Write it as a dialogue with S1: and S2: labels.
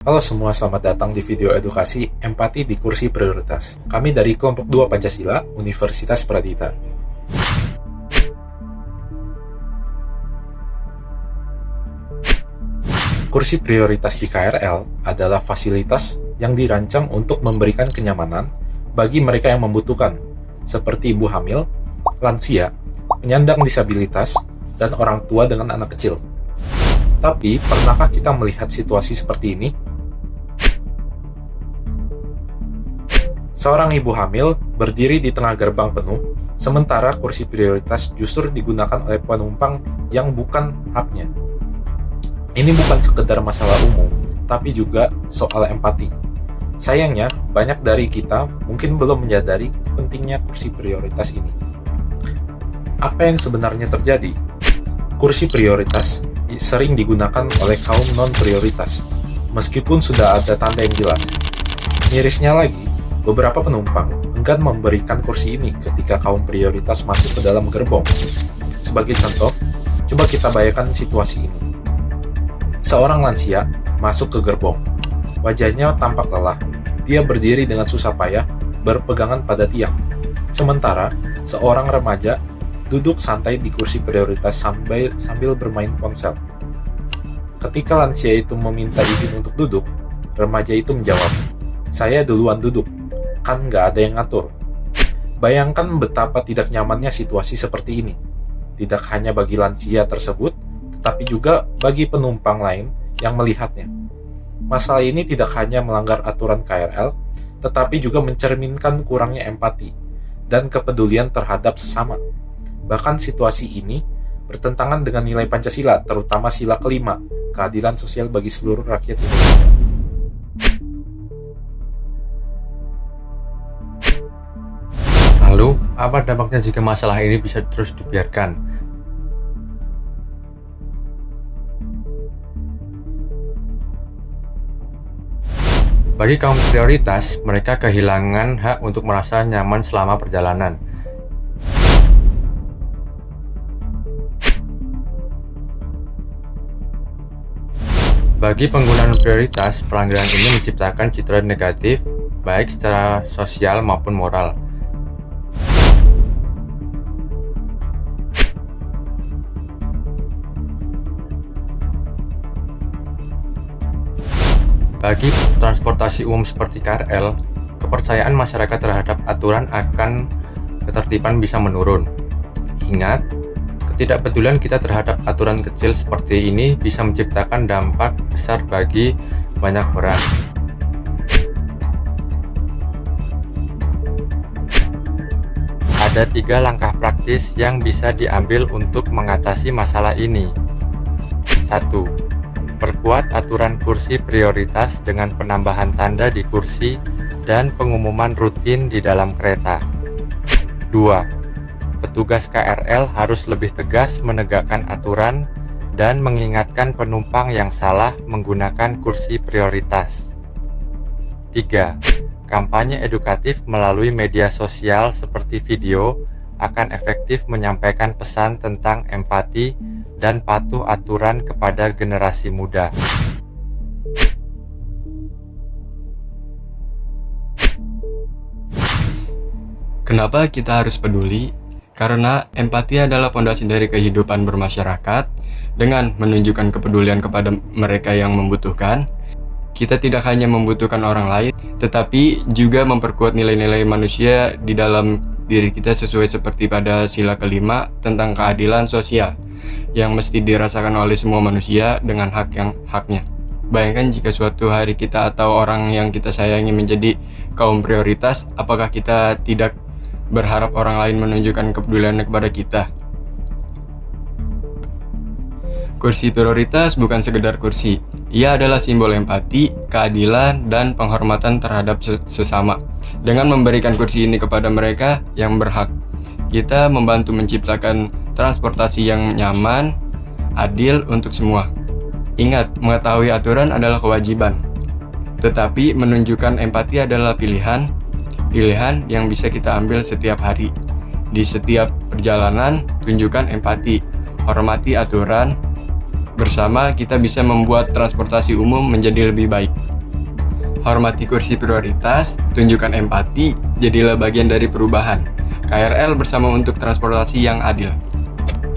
S1: Halo semua, selamat datang di video edukasi empati di kursi prioritas. Kami dari kelompok 2 Pancasila, Universitas Pradita. Kursi prioritas di KRL adalah fasilitas yang dirancang untuk memberikan kenyamanan bagi mereka yang membutuhkan, seperti ibu hamil, lansia, penyandang disabilitas, dan orang tua dengan anak kecil. Tapi, pernahkah kita melihat situasi seperti ini? Seorang ibu hamil berdiri di tengah gerbang penuh, sementara kursi prioritas justru digunakan oleh penumpang yang bukan haknya. Ini bukan sekedar masalah umum, tapi juga soal empati. Sayangnya, banyak dari kita mungkin belum menyadari pentingnya kursi prioritas ini. Apa yang sebenarnya terjadi? Kursi prioritas sering digunakan oleh kaum non-prioritas, meskipun sudah ada tanda yang jelas. Mirisnya lagi, beberapa penumpang enggan memberikan kursi ini ketika kaum prioritas masuk ke dalam gerbong. Sebagai contoh, coba kita bayangkan situasi ini. Seorang lansia masuk ke gerbong. Wajahnya tampak lelah. Dia berdiri dengan susah payah, berpegangan pada tiang. Sementara, seorang remaja duduk santai di kursi prioritas sambil bermain ponsel. Ketika lansia itu meminta izin untuk duduk, remaja itu menjawab, "Saya duluan duduk, kan nggak ada yang ngatur." Bayangkan betapa tidak nyamannya situasi seperti ini. Tidak hanya bagi lansia tersebut, tetapi juga bagi penumpang lain yang melihatnya. Masalah ini tidak hanya melanggar aturan KRL, tetapi juga mencerminkan kurangnya empati dan kepedulian terhadap sesama. Bahkan situasi ini bertentangan dengan nilai Pancasila, terutama sila kelima, keadilan sosial bagi seluruh rakyat Indonesia.
S2: Lalu, apa dampaknya jika masalah ini bisa terus dibiarkan? Bagi kaum prioritas, mereka kehilangan hak untuk merasa nyaman selama perjalanan. Bagi pengguna prioritas, pelanggaran ini menciptakan citra negatif, baik secara sosial maupun moral. Bagi transportasi umum seperti KRL, kepercayaan masyarakat terhadap aturan akan ketertiban bisa menurun. Ingat, ketidakpedulian kita terhadap aturan kecil seperti ini bisa menciptakan dampak besar bagi banyak orang. Ada 3 langkah praktis yang bisa diambil untuk mengatasi masalah ini. 1. Perkuat aturan kursi prioritas dengan penambahan tanda di kursi dan pengumuman rutin di dalam kereta. 2. Petugas KRL harus lebih tegas menegakkan aturan dan mengingatkan penumpang yang salah menggunakan kursi prioritas. 3. Kampanye edukatif melalui media sosial seperti video akan efektif menyampaikan pesan tentang empati dan patuh aturan kepada generasi muda.
S3: Kenapa kita harus peduli? Karena empati adalah pondasi dari kehidupan bermasyarakat. Dengan menunjukkan kepedulian kepada mereka yang membutuhkan, kita tidak hanya membutuhkan orang lain, tetapi juga memperkuat nilai-nilai manusia di dalam diri kita sesuai seperti pada sila kelima tentang keadilan sosial yang mesti dirasakan oleh semua manusia dengan haknya. Bayangkan jika suatu hari kita atau orang yang kita sayangi menjadi kaum prioritas, apakah kita tidak berharap orang lain menunjukkan kepedulian kepada kita? Kursi prioritas bukan sekedar kursi. Ia adalah simbol empati, keadilan, dan penghormatan terhadap sesama. Dengan memberikan kursi ini kepada mereka yang berhak, kita membantu menciptakan transportasi yang nyaman, adil untuk semua. Ingat, mengetahui aturan adalah kewajiban, tetapi menunjukkan empati adalah pilihan yang bisa kita ambil setiap hari. Di setiap perjalanan, tunjukkan empati, hormati aturan, Bersama kita bisa membuat transportasi umum menjadi lebih baik. Hormati kursi prioritas, tunjukkan empati, jadilah bagian dari perubahan. KRL bersama untuk transportasi yang adil.